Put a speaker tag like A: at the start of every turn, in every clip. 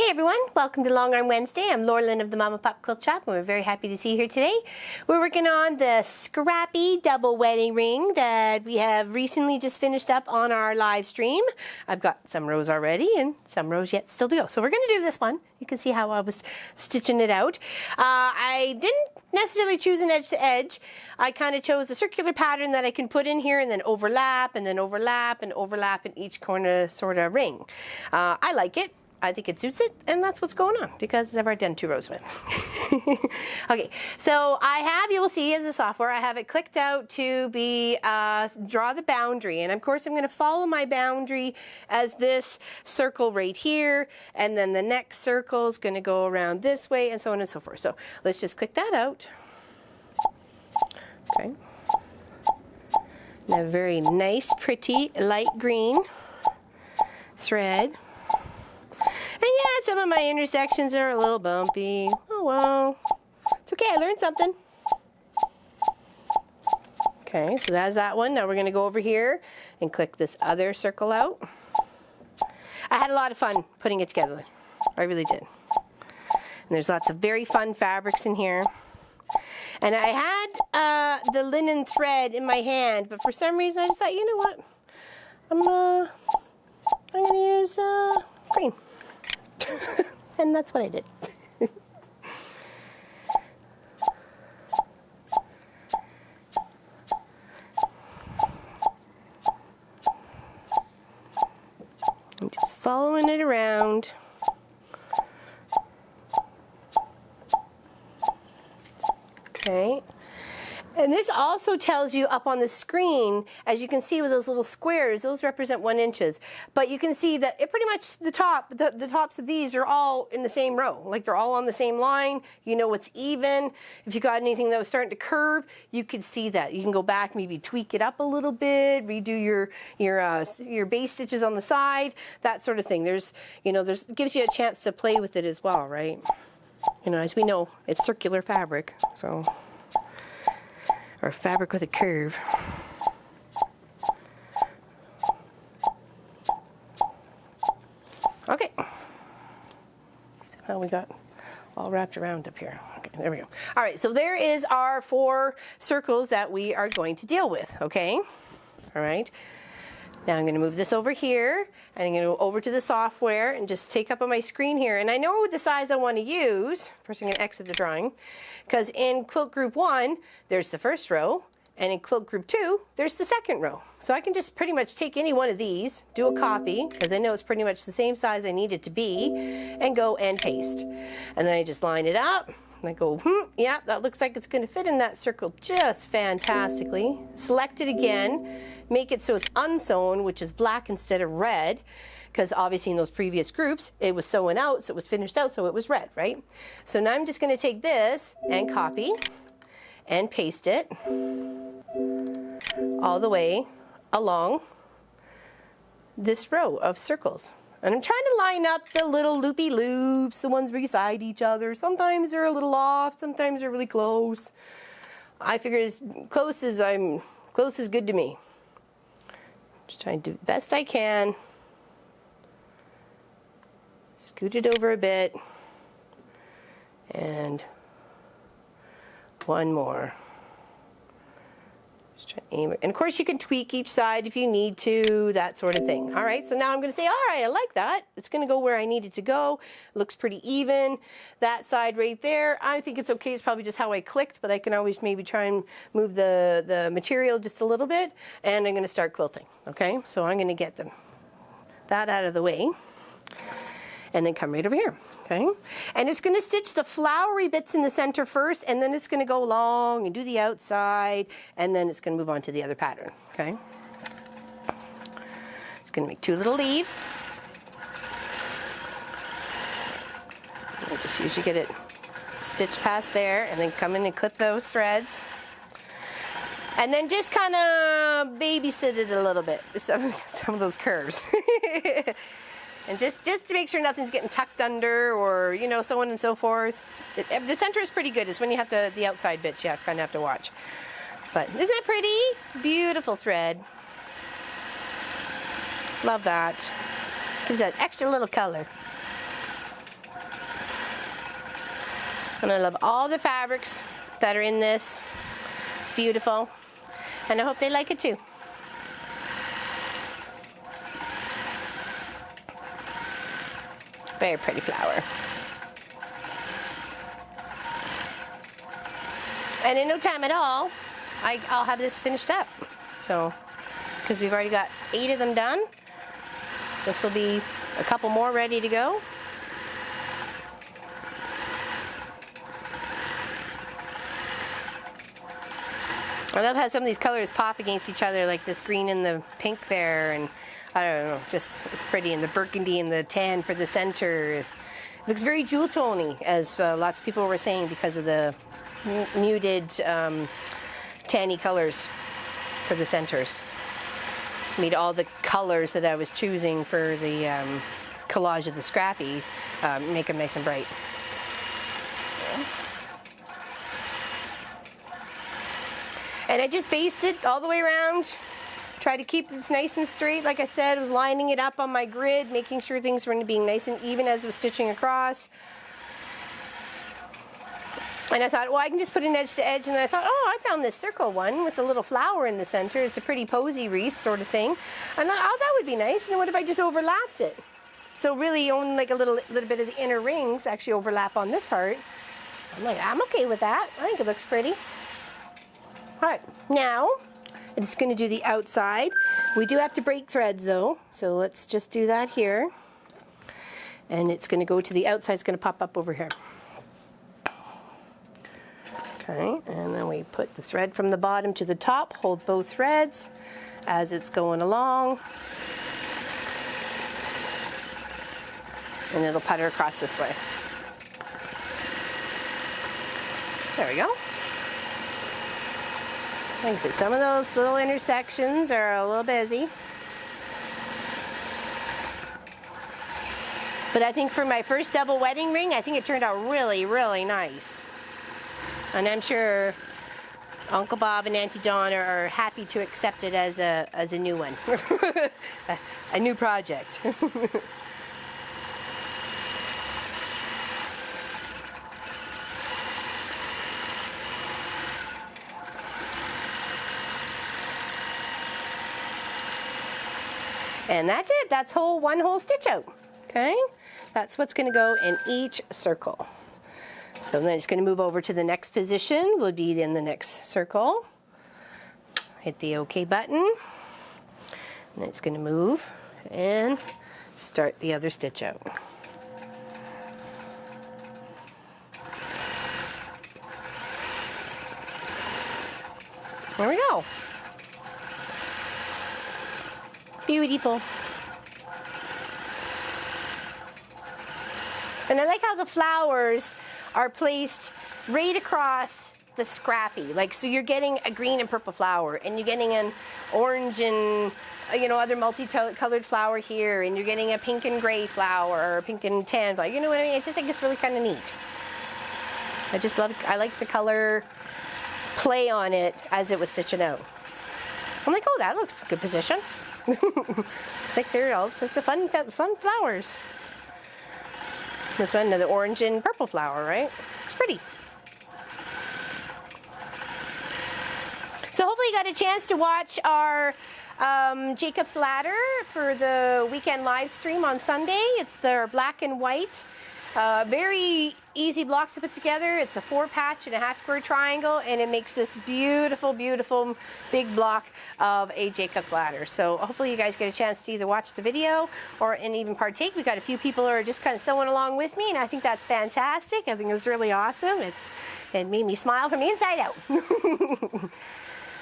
A: Hey everyone, welcome to Long Arm Wednesday. I'm Laura Lynn of the Mama Pop Quilt Shop, and we're very happy to see you here today. We're working on the scrappy double wedding ring that we have recently just finished up on our live stream. I've got some rows already and some rows yet still to go. So we're going to do this one. You can see how I was stitching it out. I didn't necessarily choose an edge to edge. I kind of chose a circular pattern that I can put in here and then overlap and then overlap and overlap in each corner sort of ring. I like it. I think it suits it, and that's what's going on because I've already done 2 rows with it. Okay, so I have, you will see as the software, I have it clicked out to be draw the boundary, and of course I'm going to follow my boundary as this circle right here, and then the next circle is going to go around this way, and so on and so forth. So let's just click that out. Okay, and a very nice, pretty light green thread. And yeah, some of my intersections are a little bumpy. Oh well, it's okay, I learned something. Okay, so that's that one. Now we're going to go over here and click this other circle out. I had a lot of fun putting it together. I really did. And there's lots of very fun fabrics in here. And I had the linen thread in my hand, but for some reason I just thought, you know what? I'm going to use green. And that's what I did. I'm just following it around. Okay. And this also tells you up on the screen, as you can see with those little squares, those represent 1 inches. But you can see that it pretty much the tops of these are all in the same row. Like they're all on the same line. You know it's even. If you got anything that was starting to curve, you could see that. You can go back, maybe tweak it up a little bit, redo your base stitches on the side, that sort of thing. It gives you a chance to play with it as well, right? You know, as we know, it's circular fabric, so. Or fabric with a curve. Okay. Somehow we got all wrapped around up here. Okay, there we go. All right, so there is our 4 circles that we are going to deal with, okay? All right. Now I'm going to move this over here, and I'm going to go over to the software and just take up on my screen here. And I know the size I want to use. First I'm going to exit the drawing, because in Quilt Group 1, there's the first row, and in Quilt Group 2, there's the second row. So I can just pretty much take any one of these, do a copy, because I know it's pretty much the same size I need it to be, and go and paste. And then I just line it up. And I go, yeah, that looks like it's going to fit in that circle just fantastically. Select it again, make it so it's unsewn, which is black instead of red, because obviously in those previous groups, it was sewn out, so it was finished out, so it was red, right? So now I'm just going to take this and copy and paste it all the way along this row of circles. And I'm trying to line up the little loopy loops, the ones beside each other. Sometimes they're a little off, sometimes they're really close. I figure as close as good to me. Just trying to do the best I can. Scoot it over a bit. And one more. Just try to aim it. And of course you can tweak each side if you need to, that sort of thing. All right, so now I'm going to say, all right, I like that. It's going to go where I need it to go. It looks pretty even. That side right there, I think it's okay. It's probably just how I clicked, but I can always maybe try and move the material just a little bit, and I'm going to start quilting. Okay, so I'm going to get that out of the way, and then come right over here. Okay, and it's going to stitch the flowery bits in the center first, and then it's going to go along and do the outside, and then it's going to move on to the other pattern. Okay, it's going to make 2 little leaves. I just usually get it stitched past there, and then come in and clip those threads, and then just kind of babysit it a little bit with some of those curves. And just to make sure nothing's getting tucked under, or, you know, so on and so forth. The center is pretty good. It's when you have the outside bits you kind of have to watch. But isn't it pretty? Beautiful thread. Love that. Gives that extra little color. And I love all the fabrics that are in this. It's beautiful. And I hope they like it too. Very pretty flower. And in no time at all, I'll have this finished up. So, because we've already got 8 of them done, this will be a couple more ready to go. I love how some of these colors pop against each other, like this green and the pink there, and I don't know, just it's pretty. And the burgundy and the tan for the center. It looks very jewel tony, as lots of people were saying, because of the muted tanny colors for the centers. Made all the colors that I was choosing for the collage of the scrappy make them nice and bright. And I just basted all the way around. Try to keep this nice and straight. Like I said, I was lining it up on my grid, making sure things were being nice and even as I was stitching across. And I thought, well, I can just put an edge to edge. And then I thought, oh, I found this circle one with a little flower in the center. It's a pretty posy wreath sort of thing. And I thought, oh, that would be nice. And what if I just overlapped it? So really only like a little bit of the inner rings actually overlap on this part. I'm like, I'm okay with that. I think it looks pretty. All right, now it's going to do the outside. We do have to break threads though, so let's just do that here. And it's going to go to the outside. It's going to pop up over here. Okay, and then we put the thread from the bottom to the top, hold both threads as it's going along. And it'll putter across this way. There we go. Like I said, some of those little intersections are a little busy. But I think for my first double wedding ring, I think it turned out really, really nice. And I'm sure Uncle Bob and Auntie Dawn are happy to accept it as a new one. A new project. And that's it. That's one whole stitch out. Okay? That's what's going to go in each circle. So then it's going to move over to the next position, would be in the next circle. Hit the OK button. And then it's going to move and start the other stitch out. There we go. Beautiful. And I like how the flowers are placed right across the scrappy. Like, so you're getting a green and purple flower, and you're getting an orange and, you know, other multicolored flower here, and you're getting a pink and gray flower, or pink and tan flower. You know what I mean? I just think it's really kind of neat. I like the color play on it as it was stitching out. I'm like, oh, that looks a good position. It's like there are all sorts of fun flowers. This one, another orange and purple flower, right? It's pretty. So hopefully you got a chance to watch our Jacob's Ladder for the weekend live stream on Sunday. It's their black and white. Very easy block to put together. It's a 4-patch and a half square triangle, and it makes this beautiful, beautiful big block of a Jacob's Ladder. So hopefully you guys get a chance to either watch the video and even partake. We've got a few people who are just kind of sewing along with me, and I think that's fantastic. I think it's really awesome. It made me smile from the inside out.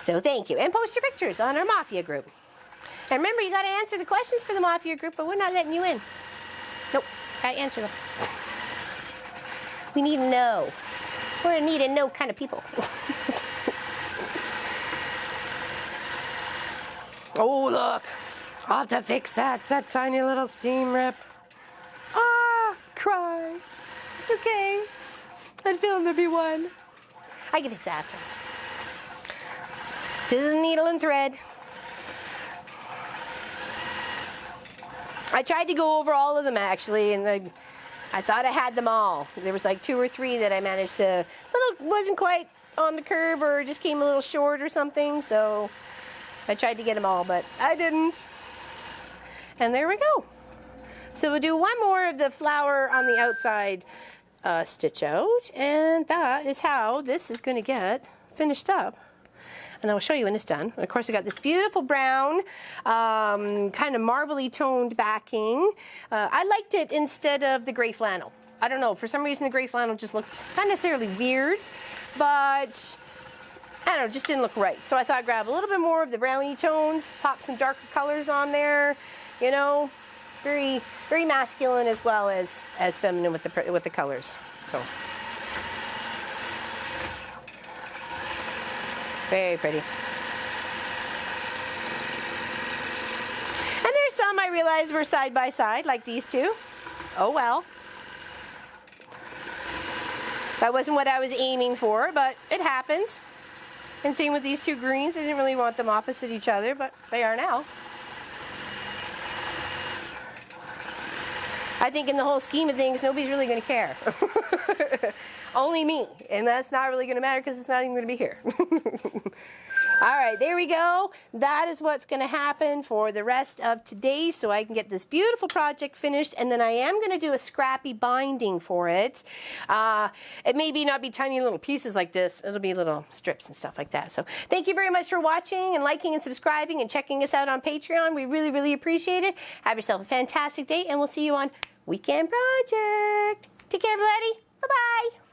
A: So thank you. And post your pictures on our Mafia group. And remember, you got to answer the questions for the Mafia group, but we're not letting you in. Nope, got to answer them. We need to know. We're a need to know kind of people. Oh, look. I'll have to fix that. It's that tiny little seam rip. Ah, cry. It's okay. I'd film there'd be one. I can fix that afterwards. To the needle and thread. I tried to go over all of them actually, and I thought I had them all. There was like 2 or 3 that I managed to, wasn't quite on the curve or just came a little short or something, so I tried to get them all, but I didn't. And there we go. So we'll do one more of the flower on the outside stitch out, and that is how this is going to get finished up. And I'll show you when it's done. And of course, I got this beautiful brown, kind of marbly toned backing. I liked it instead of the gray flannel. I don't know, for some reason the gray flannel just looked not necessarily weird, but I don't know, just didn't look right. So I thought I'd grab a little bit more of the brownie tones, pop some darker colors on there, you know, very, very masculine as well as feminine with the colors. So very pretty. And there's some I realized were side by side, like these two. Oh well. That wasn't what I was aiming for, but it happens. And same with these 2 greens. I didn't really want them opposite each other, but they are now. I think in the whole scheme of things, nobody's really going to care. Only me. And that's not really going to matter because it's not even going to be here. All right, there we go. That is what's going to happen for the rest of today, so I can get this beautiful project finished, and then I am going to do a scrappy binding for it. It may not be tiny little pieces like this. It'll be little strips and stuff like that. So thank you very much for watching and liking and subscribing and checking us out on Patreon. We really, really appreciate it. Have yourself a fantastic day, and we'll see you on Weekend Project. Take care, everybody. Bye-bye.